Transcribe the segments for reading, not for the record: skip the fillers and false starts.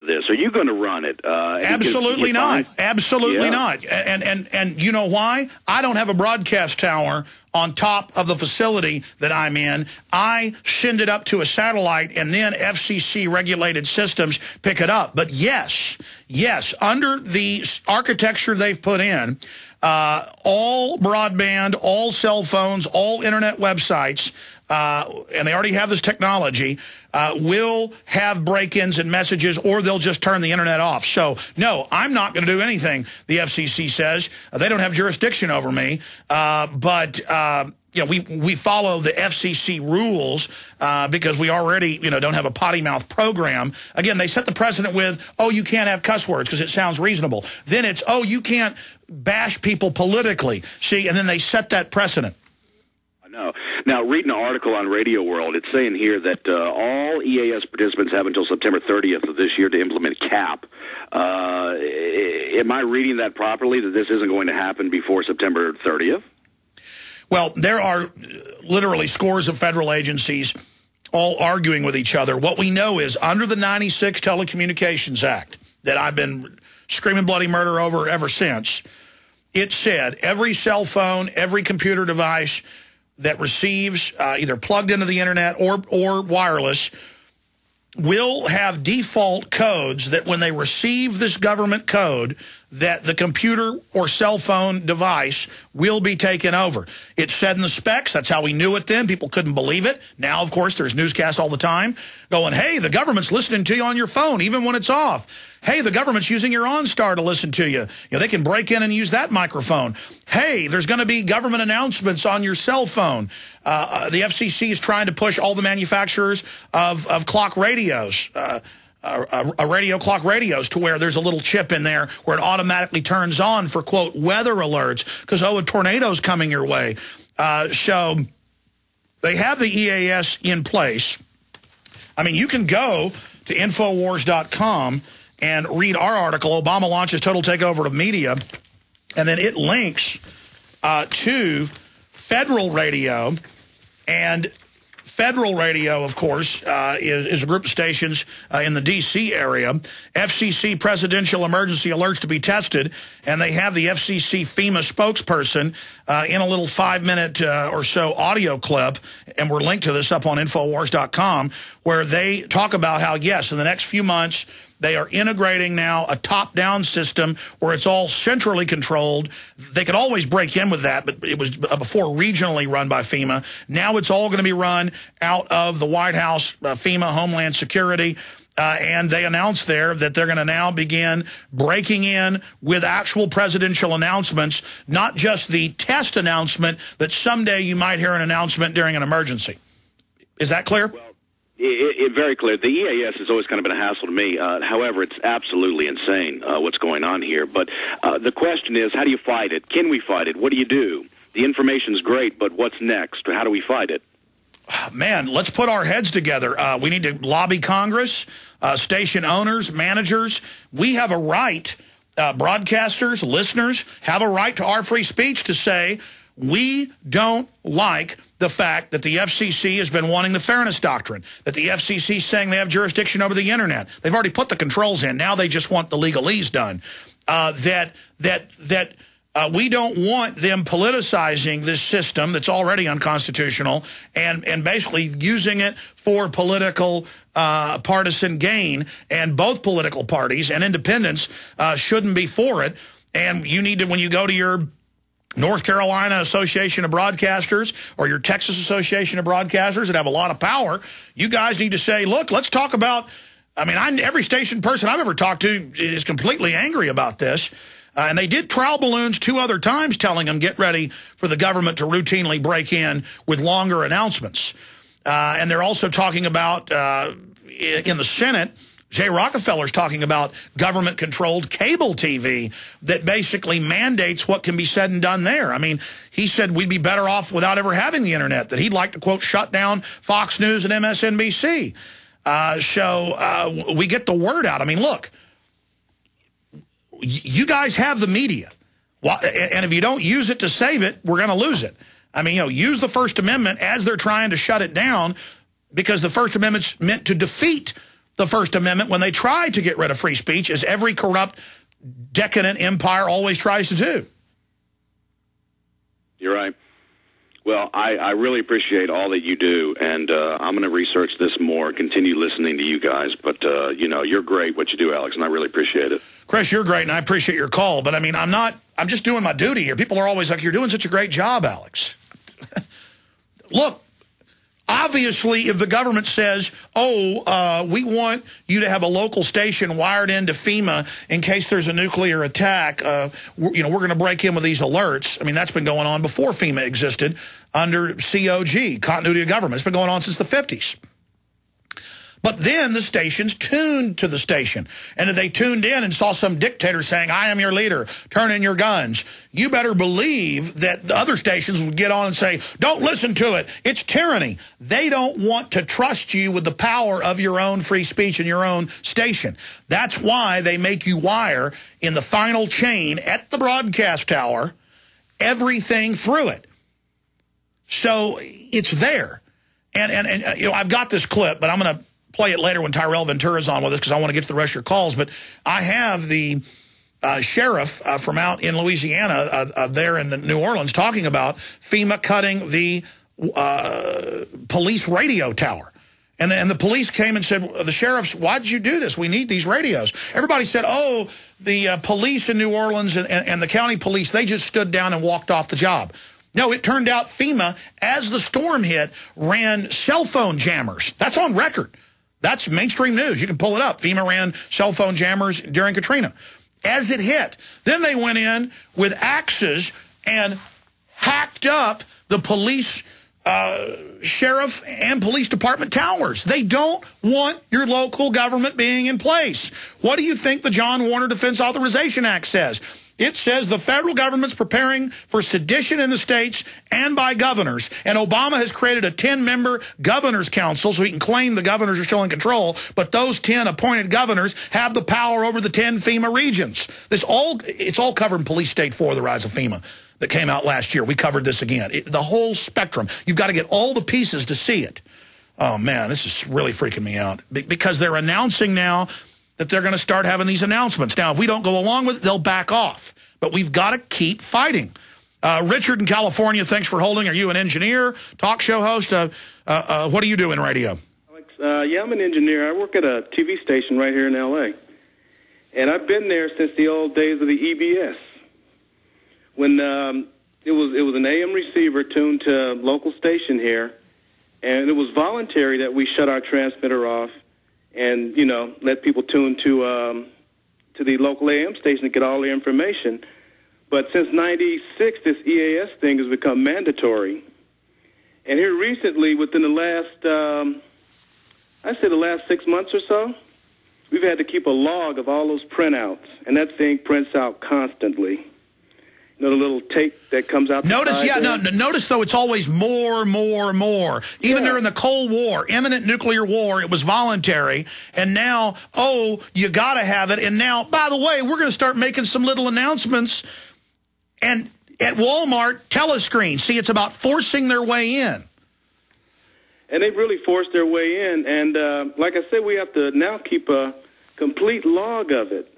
this? Are you going to run it? Absolutely not. Absolutely not. And you know why? I don't have a broadcast tower on top of the facility that I'm in. I send it up to a satellite, and then FCC-regulated systems pick it up. But yes, under the architecture they've put in, all broadband, all cell phones, all internet websites, and they already have this technology, will have break-ins and messages, or they'll just turn the internet off. So, no, I'm not going to do anything the FCC says. They don't have jurisdiction over me. But we follow the FCC rules because we already, don't have a potty mouth program. Again, they set the precedent with, oh, you can't have cuss words because it sounds reasonable. Then it's, oh, you can't bash people politically. See, and then they set that precedent. No. Now, reading an article on Radio World, it's saying here that all EAS participants have until September 30th of this year to implement CAP. Am I reading that properly, that this isn't going to happen before September 30th? Well, there are literally scores of federal agencies all arguing with each other. What we know is under the 96 Telecommunications Act that I've been screaming bloody murder over ever since, it said every cell phone, every computer device that receives either plugged into the internet or wireless will have default codes that when they receive this government code, that the computer or cell phone device will be taken over. It's said in the specs. That's how we knew it then. People couldn't believe it. Now, of course, there's newscasts all the time going, hey, the government's listening to you on your phone, even when it's off. Hey, the government's using your OnStar to listen to you. They can break in and use that microphone. Hey, there's going to be government announcements on your cell phone. The FCC is trying to push all the manufacturers of clock radios, radio clock radios, to where there's a little chip in there where it automatically turns on for, quote, weather alerts because, oh, a tornado's coming your way. So they have the EAS in place. I mean, you can go to Infowars.com and read our article, Obama Launches Total Takeover of Media, and then it links to Federal Radio. And Federal Radio, of course, is a group of stations in the D.C. area. FCC presidential emergency alerts to be tested, and they have the FCC FEMA spokesperson in a little 5-minute or so audio clip, and we're linked to this up on Infowars.com, where they talk about how, yes, in the next few months, they are integrating now a top-down system where it's all centrally controlled. They could always break in with that, but it was before regionally run by FEMA. Now it's all going to be run out of the White House, FEMA, Homeland Security. And they announced there that they're going to now begin breaking in with actual presidential announcements, not just the test announcement that someday you might hear an announcement during an emergency. Is that clear? Well, very clear. The EAS has always kind of been a hassle to me. However, it's absolutely insane what's going on here. But the question is, how do you fight it? Can we fight it? What do you do? The information's great, but what's next? How do we fight it? Man, let's put our heads together. We need to lobby Congress, station owners, managers. We have a right, broadcasters, listeners, have a right to our free speech to say, we don't like the fact that the FCC has been wanting the fairness doctrine, that the FCC is saying they have jurisdiction over the internet. They've already put the controls in. Now they just want the legalese done. We don't want them politicizing this system that's already unconstitutional and basically using it for political partisan gain. And both political parties and independents shouldn't be for it. And you need to, when you go to your North Carolina Association of Broadcasters or your Texas Association of Broadcasters that have a lot of power, you guys need to say, look, let's talk about, every station person I've ever talked to is completely angry about this. And they did trial balloons 2 other times telling them, get ready for the government to routinely break in with longer announcements. And they're also talking about, in the Senate, Jay Rockefeller's talking about government-controlled cable TV that basically mandates what can be said and done there. He said we'd be better off without ever having the internet, that he'd like to, quote, shut down Fox News and MSNBC. So we get the word out. Look, you guys have the media. And if you don't use it to save it, we're going to lose it. Use the First Amendment as they're trying to shut it down, because the First Amendment's meant to defeat the First Amendment when they tried to get rid of free speech, as every corrupt, decadent empire always tries to do. You're right. Well, I really appreciate all that you do, and I'm going to research this more, continue listening to you guys. But, you know, you're great what you do, Alex, and I really appreciate it. Chris, you're great, and I appreciate your call. But, I mean, I'm just doing my duty here. People are always like, you're doing such a great job, Alex. Look, obviously, if the government says, we want you to have a local station wired into FEMA in case there's a nuclear attack, we're going to break in with these alerts. I mean, that's been going on before FEMA existed under COG, continuity of government. It's been going on since the 50s. But then the stations tuned to the station. And if they tuned in and saw some dictator saying, I am your leader, turn in your guns, you better believe that the other stations would get on and say, don't listen to it. It's tyranny. They don't want to trust you with the power of your own free speech and your own station. That's why they make you wire in the final chain at the broadcast tower everything through it. So it's there. And you know, I've got this clip, but I'm going to play it later when Tyrel Ventura is on with us because I want to get to the rest of your calls. But I have the sheriff from out in Louisiana there in New Orleans talking about FEMA cutting the police radio tower. And the police came and said, the sheriffs, why did you do this? We need these radios. Everybody said, oh, the police in New Orleans and the county police, they just stood down and walked off the job. No, it turned out FEMA, as the storm hit, ran cell phone jammers. That's on record. That's mainstream news. You can pull it up. FEMA ran cell phone jammers during Katrina. As it hit, then they went in with axes and hacked up the police, sheriff, and police department towers. They don't want your local government being in place. What do you think the John Warner Defense Authorization Act says? It says the federal government's preparing for sedition in the states and by governors. And Obama has created a 10-member governor's council so he can claim the governors are still in control. But those 10 appointed governors have the power over the 10 FEMA regions. It's all covered in Police State 4, The Rise of FEMA, that came out last year. We covered this again. The whole spectrum. You've got to get all the pieces to see it. Oh, man, this is really freaking me out. Because they're announcing now that they're going to start having these announcements. Now, if we don't go along with it, they'll back off. But we've got to keep fighting. Richard in California, thanks for holding. Are you an engineer, talk show host? What do you do in radio? Alex, yeah, I'm an engineer. I work at a TV station right here in L.A. And I've been there since the old days of the EBS, when it was an AM receiver tuned to a local station here, and it was voluntary that we shut our transmitter off and, you know, let people tune to the local AM station to get all the information. But since '96, this EAS thing has become mandatory. And here recently, within the last, I'd say the last 6 months or so, we've had to keep a log of all those printouts. And that thing prints out constantly. You know, the little tape that comes out. Notice, though, it's always more. Even during the Cold War, imminent nuclear war, it was voluntary. And now, you got to have it. And now, by the way, we're going to start making some little announcements. And at Walmart, telescreen. See, it's about forcing their way in. And they've really forced their way in. And like I said, we have to now keep a complete log of it.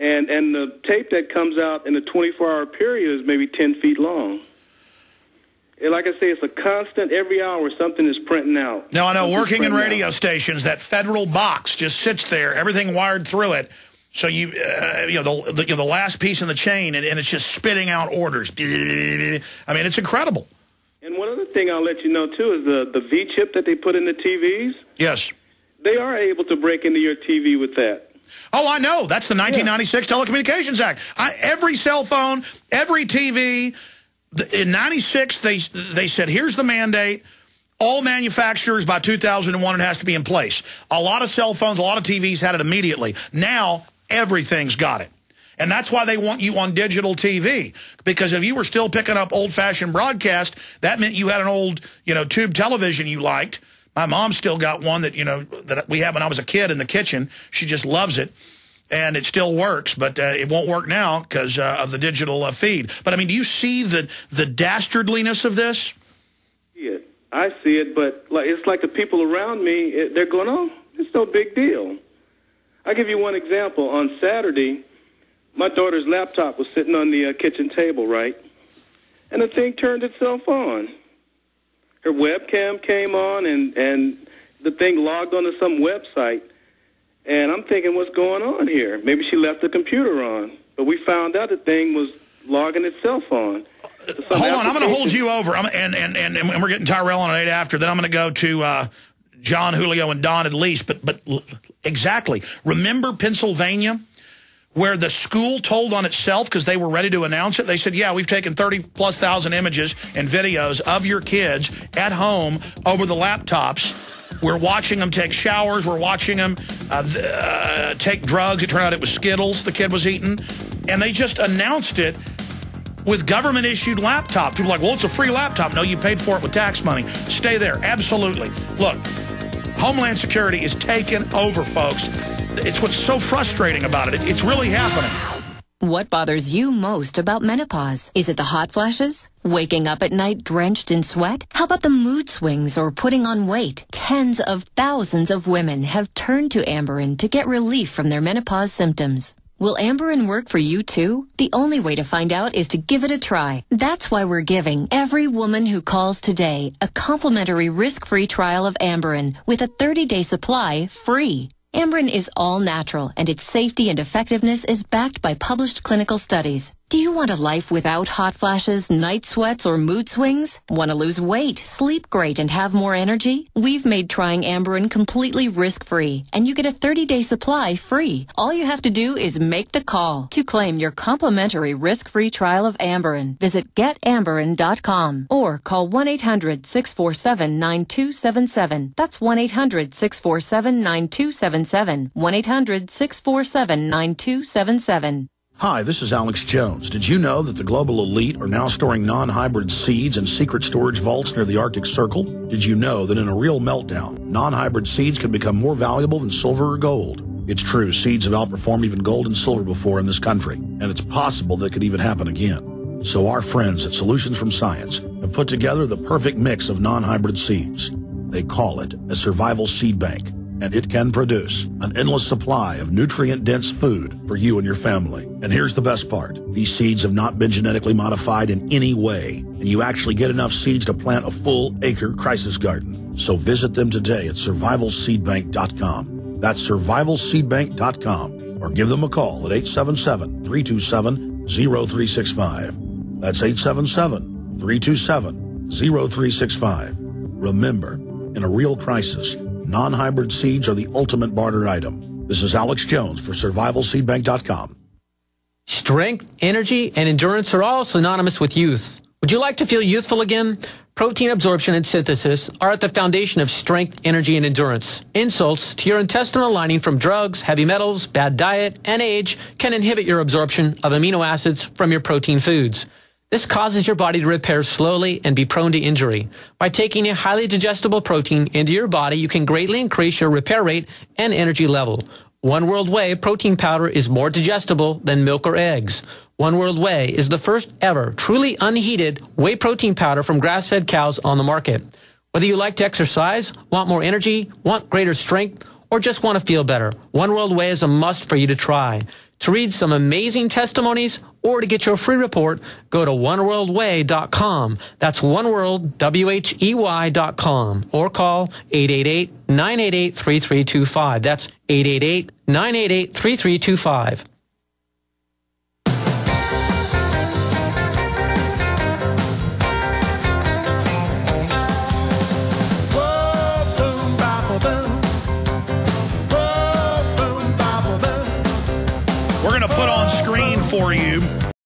And the tape that comes out in a 24-hour period is maybe 10 feet long. And like I say, it's a constant, every hour something is printing out. No, I know, working in radio stations, that federal box just sits there, everything wired through it. So the last piece in the chain, and it's just spitting out orders. I mean, it's incredible. And one other thing I'll let you know, too, is the V-chip that they put in the TVs. Yes. They are able to break into your TV with that. Oh, I know. That's the 1996 Telecommunications Act. Every cell phone, every TV. In 96, they said, here's the mandate. All manufacturers, by 2001, it has to be in place. A lot of cell phones, a lot of TVs had it immediately. Now, everything's got it. And that's why they want you on digital TV. Because if you were still picking up old-fashioned broadcast, that meant you had an old, tube television you liked. My mom still got one that we had when I was a kid in the kitchen. She just loves it, and it still works, but it won't work now because of the digital feed. But, I mean, do you see the dastardliness of this? I see it, but it's like the people around me, they're going, oh, It's no big deal. I'll give you one example. On Saturday, my daughter's laptop was sitting on the kitchen table, right? And the thing turned itself on. Her webcam came on, and the thing logged onto some website. And I'm thinking, what's going on here? Maybe she left the computer on. But we found out the thing was logging itself on. Hold on, I'm going to hold you over, and we're getting Tyrel on at 8 after. Then I'm going to go to John, Julio, and Don at least. But exactly. Remember Pennsylvania, where the school told on itself because they were ready to announce it? They said, yeah, we've taken 30,000+ images and videos of your kids at home over the laptops. We're watching them take showers. We're watching them take drugs. It turned out it was Skittles the kid was eating. And they just announced it with government-issued laptop. People are like, well, it's a free laptop. No, you paid for it with tax money. Stay there. Absolutely. Look, Homeland Security is taking over, folks. It's what's so frustrating about it. It's really happening. What bothers you most about menopause? Is it the hot flashes? Waking up at night drenched in sweat? How about the mood swings or putting on weight? Tens of thousands of women have turned to Amberin to get relief from their menopause symptoms. Will Amberin work for you too? The only way to find out is to give it a try. That's why we're giving every woman who calls today a complimentary risk-free trial of Amberin with a 30-day supply free. Amberin is all natural, and its safety and effectiveness is backed by published clinical studies. Do you want a life without hot flashes, night sweats, or mood swings? Want to lose weight, sleep great, and have more energy? We've made trying Amberin completely risk-free, and you get a 30-day supply free. All you have to do is make the call to claim your complimentary risk-free trial of Amberin. Visit getamberin.com or call 1-800-647-9277. That's 1-800-647-9277. 1-800-647-9277. Hi, this is Alex Jones. Did you know that the global elite are now storing non-hybrid seeds in secret storage vaults near the Arctic Circle? Did you know that in a real meltdown, non-hybrid seeds can become more valuable than silver or gold? It's true, seeds have outperformed even gold and silver before in this country, and it's possible that could even happen again. So our friends at Solutions from Science have put together the perfect mix of non-hybrid seeds. They call it a survival seed bank, and it can produce an endless supply of nutrient-dense food for you and your family. And here's the best part. These seeds have not been genetically modified in any way, and you actually get enough seeds to plant a full-acre crisis garden. So visit them today at survivalseedbank.com. That's survivalseedbank.com, or give them a call at 877-327-0365. That's 877-327-0365. Remember, in a real crisis, non-hybrid seeds are the ultimate barter item. This is Alex Jones for survivalseedbank.com. Strength, energy, and endurance are all synonymous with youth. Would you like to feel youthful again? Protein absorption and synthesis are at the foundation of strength, energy, and endurance. Insults to your intestinal lining from drugs, heavy metals, bad diet, and age can inhibit your absorption of amino acids from your protein foods. This causes your body to repair slowly and be prone to injury. By taking a highly digestible protein into your body, you can greatly increase your repair rate and energy level. One World Whey protein powder is more digestible than milk or eggs. One World Whey is the first ever truly unheated whey protein powder from grass-fed cows on the market. Whether you like to exercise, want more energy, want greater strength, or just want to feel better, One World Whey is a must for you to try. To read some amazing testimonies or to get your free report, go to oneworldwhey.com. That's oneworld, WHEY.com. Or call 888-988-3325. That's 888-988-3325. We're going to put on screen for you